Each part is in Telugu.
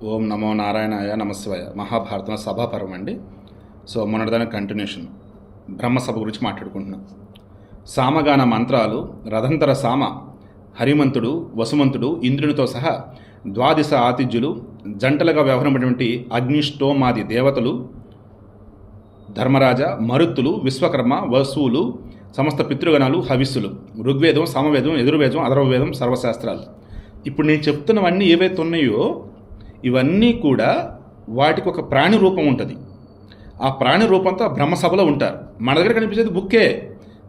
ఓం నమో నారాయణాయ నమశివాయ. మహాభారతం సభాపర్వం అండి. సో మొన్నటిదాని కంటిన్యూషన్ బ్రహ్మసభ గురించి మాట్లాడుకుంటున్నాం. సామగాన మంత్రాలు రథంతర సామ హరిమంతుడు వసుమంతుడు ఇంద్రునితో సహా ద్వాదశ ఆతిథ్యులు జంటలుగా వ్యవహరించినటువంటి అగ్నిష్టోమాది దేవతలు ధర్మరాజ మరుత్తులు విశ్వకర్మ వసువులు సమస్త పితృగణాలు హవిస్సులు ఋగ్వేదం సమవేదం ఎదుర్వేదం అధర్వవేదం సర్వశాస్త్రాలు. ఇప్పుడు నేను చెప్తున్నవన్నీ ఏవైతే ఉన్నాయో ఇవన్నీ కూడా వాటికి ఒక ప్రాణి రూపం ఉంటుంది. ఆ ప్రాణి రూపంతో బ్రహ్మసభలో ఉంటారు. మన దగ్గర కనిపించేది బుక్కే,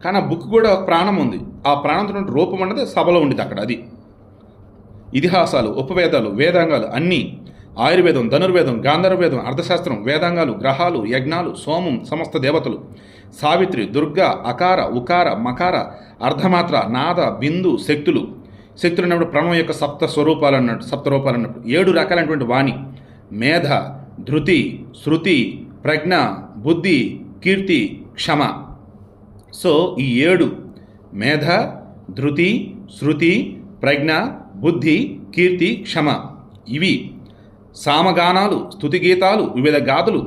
కానీ ఆ బుక్ కూడా ఒక ప్రాణం ఉంది. ఆ ప్రాణంతో రూపం అన్నది సభలో ఉండేది అక్కడ. అది ఇతిహాసాలు ఉపవేదాలు వేదాంగాలు అన్నీ, ఆయుర్వేదం ధనుర్వేదం గాంధర్వేదం అర్థశాస్త్రం వేదాంగాలు గ్రహాలు యజ్ఞాలు సోమం సమస్త దేవతలు సావిత్రి దుర్గా అకార ఉకార మకార అర్ధమాత్ర నాద బిందు శక్తులు అన్నప్పుడు ప్రణవం యొక్క సప్త స్వరూపాలు అన్నట్టు సప్త రూపాలు అన్నప్పుడు 7 రకాలైనటువంటి వాణి మేధ ధృతి శృతి ప్రజ్ఞ బుద్ధి కీర్తి క్షమ. సో ఈ 7 మేధ ధృతి శృతి ప్రజ్ఞ బుద్ధి కీర్తి క్షమ ఇవి సామగానాలు స్తుతిగీతాలు వివిధ గాథలు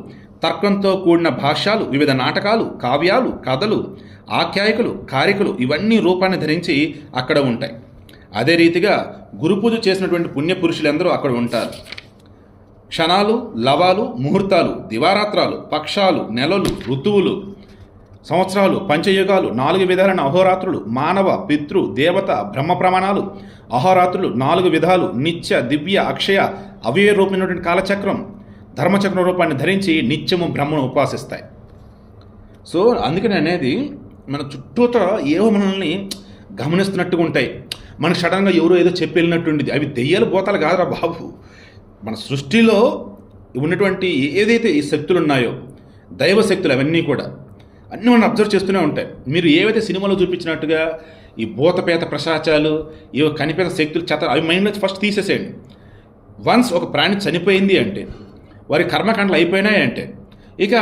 తర్కంతో కూడిన భాష్యాలు వివిధ నాటకాలు కావ్యాలు కథలు ఆఖ్యాయికలు కారికలు ఇవన్నీ రూపాన్ని ధరించి అక్కడ ఉంటాయి. అదే రీతిగా గురుపూజ చేసినటువంటి పుణ్యపురుషులందరూ అక్కడ ఉంటారు. క్షణాలు లవాలు ముహూర్తాలు దివారాత్రాలు పక్షాలు నెలలు ఋతువులు సంవత్సరాలు పంచయుగాలు 4 విధాలైన అహోరాత్రులు మానవ పితృ దేవత బ్రహ్మ ప్రమాణాలు అహోరాత్రులు 4 విధాలు నిత్య దివ్య అక్షయ అవయ రూపమైనటువంటి కాలచక్రం ధర్మచక్రం రూపాన్ని ధరించి నిత్యము బ్రహ్మను ఉపాసిస్తాయి. సో అందుకని అనేది మన చుట్టూత ఏవో మనల్ని గమనిస్తున్నట్టుగా ఉంటాయి. మనకు సడన్గా ఎవరో ఏదో చెప్పి వెళ్ళినట్టుండి అవి దెయ్యాలు పోతాలు కాదురా బాబు. మన సృష్టిలో ఉన్నటువంటి ఏదైతే ఈ శక్తులు ఉన్నాయో దైవ శక్తులు అవన్నీ కూడా అన్నీ మనం అబ్జర్వ్ చేస్తూనే ఉంటాయి. మీరు ఏవైతే సినిమాలో చూపించినట్టుగా ఈ భూతపేత ప్రశాచాలు ఏవో కనిపేత శక్తులు అవి మైండ్ నుంచి ఫస్ట్ తీసేసేయండి. వన్స్ ఒక ప్రాణి చనిపోయింది అంటే వారి కర్మకాండలు అయిపోయినాయి అంటే ఇక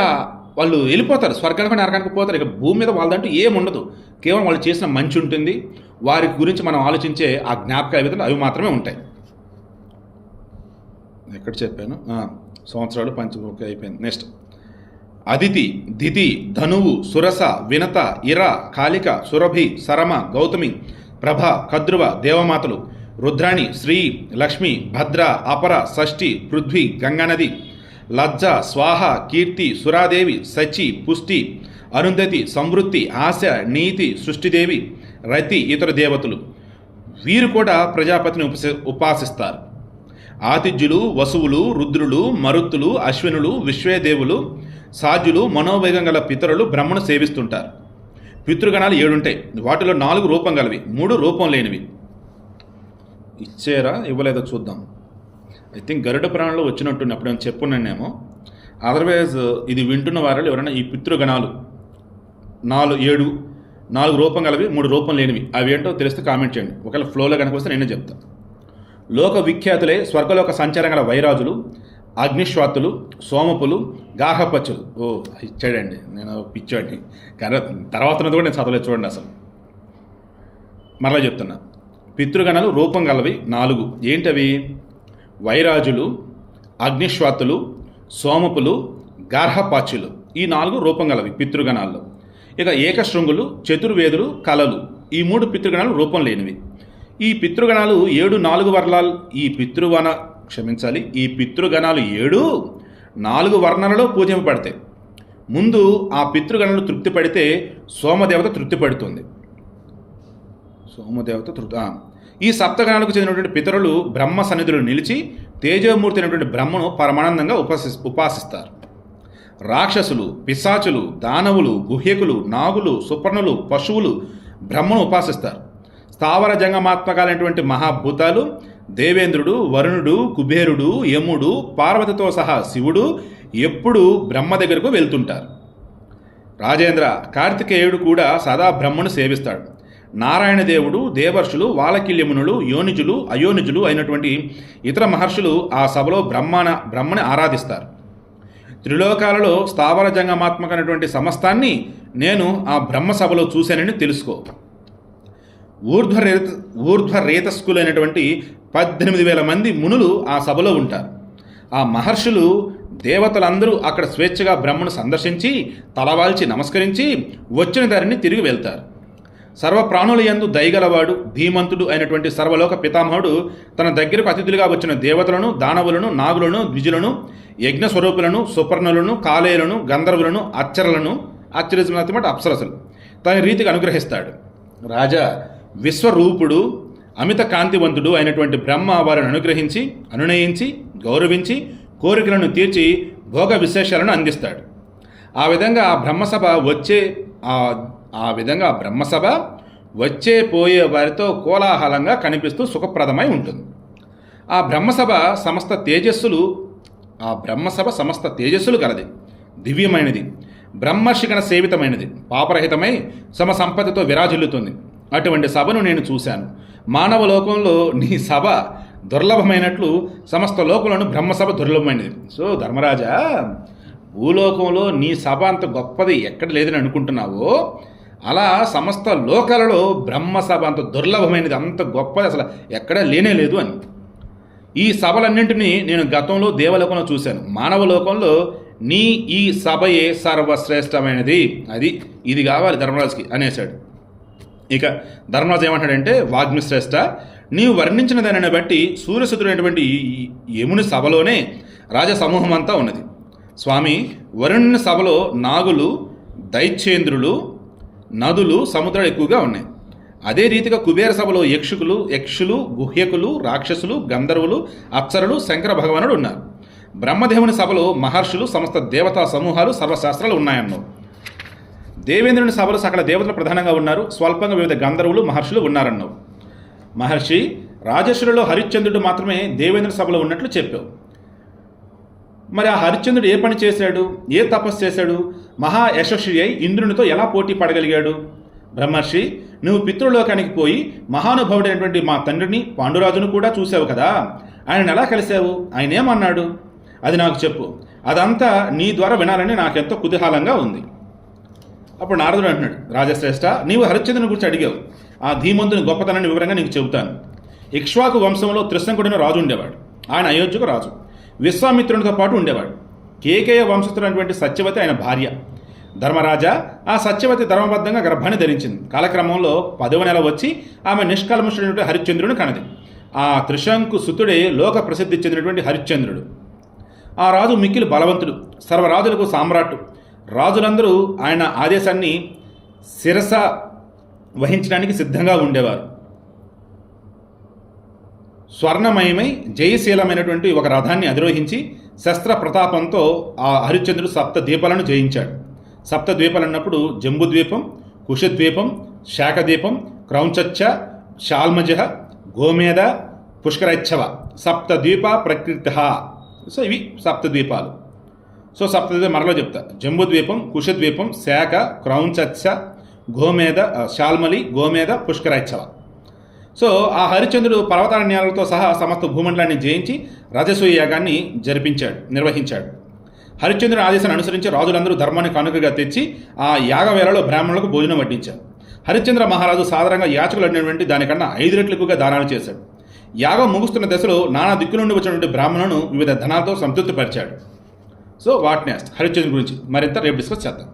వాళ్ళు వెళ్ళిపోతారు, స్వర్గానికి నరకానికి పోతారు. ఇక భూమి మీద వాళ్ళదంటూ ఏముండదు. కేవలం వాళ్ళు చేసిన మంచి ఉంటుంది. వారి గురించి మనం ఆలోచించే ఆ జ్ఞాపకాలు ఏవైతే అవి మాత్రమే ఉంటాయి. ఎక్కడ చెప్పాను? సంవత్సరాలు పంచముఖి అయిపోయింది. నెక్స్ట్ అదితి దితి ధనువు సురస వినత ఇర కాళిక సురభి సరమ గౌతమి ప్రభ కద్రువ దేవమాతలు రుద్రాణి శ్రీ లక్ష్మి భద్ర అపర షష్ఠి పృథ్వీ గంగానది లజ్జ స్వాహ కీర్తి సురాదేవి సచి పుష్టి అరుంధతి సమృద్ధి ఆశ నీతి సృష్టిదేవి రతి ఇతర దేవతలు వీరు కూడా ప్రజాపతిని ఉపాసిస్తారు. ఆతిథ్యులు వసువులు రుద్రులు మరుత్తులు అశ్వినులు విశ్వేదేవులు సాధ్యులు మనోవేగం గల పితరులు బ్రహ్మను సేవిస్తుంటారు. పితృగణాలు 7 ఉంటాయి. వాటిలో 4 రూపం గలవి, 3 రూపం లేనివి. ఇచ్చారా ఇవ్వలేదో చూద్దాం. ఐ థింక్ గరుడ పురాణంలో వచ్చినట్టు అప్పుడు నేను చెప్పున్నానేమో. అదర్వైజ్ ఇది వింటున్న వారిలో ఎవరైనా ఈ పితృగణాలు 4 రూపం గలవి 3 రూపం లేనివి అవి ఏంటో తెలిస్తే కామెంట్ చేయండి. ఒకవేళ ఫ్లోలో కనుక వస్తే నేనే చెప్తాను. లోక విఖ్యాతులే స్వర్గలోక సంచారం గల వైరాజులు అగ్నిశ్వాతులు సోమపులు గార్హపచ్చులు. ఇచ్చాడండి, నేను పిచ్చాడిని కానీ తర్వాత కూడా నేను చదవలేదు చూడండి. అసలు మరలా చెప్తున్నా, పితృగణాలు రూపం గలవి 4 ఏంటవి? వైరాజులు అగ్నిశ్వాతులు సోమపులు గార్హపాచ్యులు ఈ 4 రూపం గలవి పితృగణాల్లో. ఇక ఏకశృంగులు చతుర్వేదులు కళలు ఈ 3 పితృగణాలు రూపం లేనివి. ఈ పితృగణాలు 7 4 వర్ణాలు ఈ పితృగణాలు 7 4 వర్ణాలలో పూజింపబడతాయి. ముందు ఆ పితృగణాలు తృప్తి పడితే సోమదేవత తృప్తి పడుతుంది. ఈ సప్తగణాలకు చెందినటువంటి పితరులు బ్రహ్మ సన్నిధిలో నిలిచి తేజోమూర్తి అయినటువంటి బ్రహ్మను పరమానందంగా ఉపాసిస్తారు. రాక్షసులు పిశాచులు దానవులు గుహ్యకులు నాగులు సుపర్ణులు పశువులు బ్రహ్మను ఉపాసిస్తారు. స్థావర జంగమాత్మకాలైనటువంటి మహాభూతాలు దేవేంద్రుడు వరుణుడు కుబేరుడు యముడు పార్వతితో సహా శివుడు ఎప్పుడు బ్రహ్మ దగ్గరకు వెళ్తుంటారు. రాజేంద్ర కార్తికేయుడు కూడా సదా బ్రహ్మను సేవిస్తాడు. నారాయణదేవుడు దేవర్షులు వాలకిల్యమునులు యోనిజులు అయోనిజులు అయినటువంటి ఇతర మహర్షులు ఆ సభలో బ్రహ్మని ఆరాధిస్తారు. త్రిలోకాలలో స్థావర జంగమాత్మకమైనటువంటి సమస్తాన్ని నేను ఆ బ్రహ్మ సభలో చూశానని తెలుసుకో. ఊర్ధ్వరేతస్కులైనటువంటి 18,000 మంది మునులు ఆ సభలో ఉంటారు. ఆ మహర్షులు దేవతలందరూ అక్కడ స్వేచ్ఛగా బ్రహ్మను సందర్శించి తలవాల్చి నమస్కరించి వచ్చిన దారిని తిరిగి వెళ్తారు. సర్వప్రాణుల యందు దయగలవాడు ధీమంతుడు అయినటువంటి సర్వలోక పితామహుడు తన దగ్గరకు అతిథులుగా వచ్చిన దేవతలను, దానవులను, నాగులను, ద్విజులను, యజ్ఞస్వరూపులను, సుపర్ణులను, కాలేయులను, గంధర్వులను, అచ్చరలను, ఆశ్చర్యమాట అప్సరసులు తన రీతికి అనుగ్రహిస్తాడు. రాజా, విశ్వరూపుడు అమిత కాంతివంతుడు అయినటువంటి బ్రహ్మ వారిని అనుగ్రహించి, అనునయించి, గౌరవించి, కోరికలను తీర్చి భోగ విశేషాలను అందిస్తాడు. ఆ విధంగా బ్రహ్మసభ వచ్చే పోయే వారితో కోలాహలంగా కనిపిస్తూ సుఖప్రదమై ఉంటుంది. ఆ బ్రహ్మసభ సమస్త తేజస్సులు గలది, దివ్యమైనది, బ్రహ్మర్షిగణ సేవితమైనది, పాపరహితమై సమ సంపదతో విరాజిల్లుతుంది. అటువంటి సభను నేను చూశాను. మానవ లోకంలో నీ సభ దుర్లభమైనట్లు సమస్త లోకంలోనూ బ్రహ్మసభ దుర్లభమైనది. సో ధర్మరాజా, భూలోకంలో నీ సభ అంత గొప్పది ఎక్కడ లేదని అనుకుంటున్నావో, అలా సమస్త లోకాలలో బ్రహ్మసభ అంత దుర్లభమైనది, అంత గొప్పది అసలు ఎక్కడా లేనే లేదు అని. ఈ సభలన్నింటినీ నేను గతంలో దేవలోకంలో చూశాను. మానవ లోకంలో నీ ఈ సభయే సర్వశ్రేష్టమైనది, ఇది కావాలి ధర్మరాజుకి అనేశాడు. ఇక ధర్మరాజు ఏమంటాడంటే, వాగ్మిశ్రేష్ట, నీవు వర్ణించిన దానిని బట్టి సూర్యసుతుడైనటువంటి యముని సభలోనే రాజసమూహం అంతా ఉన్నది. స్వామి, వరుణుని సభలో నాగులు, దైత్యేంద్రులు, నదులు, సముద్రాలు ఎక్కువగా ఉన్నాయి. అదే రీతిగా కుబేర సభలో యక్షులు, గుహ్యకులు, రాక్షసులు, గంధర్వులు, అప్సరులు, శంకర భగవానుడు ఉన్నారు. బ్రహ్మదేవుని సభలో మహర్షులు, సమస్త దేవతా సమూహాలు, సర్వశాస్త్రాలు ఉన్నాయన్నావు. దేవేంద్రుని సభలో సకల దేవతలు ప్రధానంగా ఉన్నారు. స్వల్పంగా వివిధ గంధర్వులు, మహర్షులు ఉన్నారన్నావు. మహర్షి, రాజేశ్వరులో హరిశ్చంద్రుడు మాత్రమే దేవేంద్ర సభలో ఉన్నట్లు చెప్పావు. మరి ఆ హరిశ్చంద్రుడు ఏ పని చేశాడు, ఏ తపస్సు చేశాడు, మహా యశస్వి అయి ఇంద్రునితో ఎలా పోటీ పడగలిగాడు? బ్రహ్మర్షి, నువ్వు పితృలోకానికి పోయి మహానుభావుడైనటువంటి మా తండ్రిని పాండురాజును కూడా చూసావు కదా, ఆయన ఎలా కలిశావు? ఆయన ఏమన్నాడు? అది నాకు చెప్పు. అదంతా నీ ద్వారా వినాలని నాకెంతో కుతూహలంగా ఉంది. అప్పుడు నారదుడు అంటున్నాడు, రాజశ్రేష్ఠ, నీవు హరిశ్చంద్రుని గురించి అడిగావు. ఆ ధీమంతుని గొప్పతనాన్ని వివరంగా నీకు చెబుతాను. ఇక్ష్వాకు వంశంలో త్రిశంకుడైన రాజు ఉండేవాడు. ఆయన అయోధ్యకు రాజు. విశ్వామిత్రునితో పాటు ఉండేవాడు. కేకేయ వంశస్థుడైనటువంటి సత్యవతి ఆయన భార్య. ధర్మరాజా, ఆ సత్యవతి ధర్మబద్ధంగా గర్భాన్ని ధరించింది. కాలక్రమంలో 10వ నెల వచ్చి ఆమె నిష్కల్మషుడైనటువంటి హరిశ్చంద్రుని కనది. ఆ త్రిశంకు సుతుడే లోక ప్రసిద్ధి చెందినటువంటి హరిశ్చంద్రుడు. ఆ రాజు మిక్కిలి బలవంతుడు, సర్వరాజులకు సామ్రాట్టు. రాజులందరూ ఆయన ఆదేశాన్ని శిరస వహించడానికి సిద్ధంగా ఉండేవారు. స్వర్ణమయమై జయశీలమైనటువంటి ఒక రథాన్ని అధిరోహించి శస్త్ర ప్రతాపంతో ఆ హరిశ్చంద్రుడు సప్తద్వీపాలను జయించాడు. సప్తద్వీపాలు అన్నప్పుడు జంబుద్వీపం, కుశద్వీపం, శాఖద్వీపం, క్రౌంచచ్చ, శాల్మజ, గోమేద, పుష్కరైచ్చవ, సప్తద్వీప ప్రకృత. సో ఇవి సప్తద్వీపాలు. సో సప్తద్వీపం మరలో చెప్తా. జంబుద్వీపం, కుశద్వీపం, శాఖ, క్రౌంచచ్చ, గోమేద, శాల్మలి, గోమేద, పుష్కరైచ్చవ. సో ఆ హరిశ్చంద్రుడు పర్వతారణ్యాలతో సహా సమస్త భూమండలాన్ని జయించి రాజసూయ యాగాన్ని నిర్వహించాడు. హరిశ్చంద్రుని ఆదేశాన్ని అనుసరించి రాజులందరూ ధర్మాన్ని కానుకగా తెచ్చి ఆ యాగవేళలో బ్రాహ్మణులకు భోజనం వడ్డించారు. హరిశ్చంద్ర మహారాజు సాధారణంగా యాచకులు అడినటువంటి దానికన్నా 5 రెట్లు ఎక్కువగా దానాలు చేశాడు. యాగం ముగుస్తున్న దశలో నానా దిక్కు నుండి వచ్చినటువంటి బ్రాహ్మణులను వివిధ ధనాలతో సంతృప్తిపరిచాడు. సో వాట్ నెక్స్ట్ హరిశ్చంద్రుని గురించి మరింత రేపు డిస్కస్ చేద్దాం.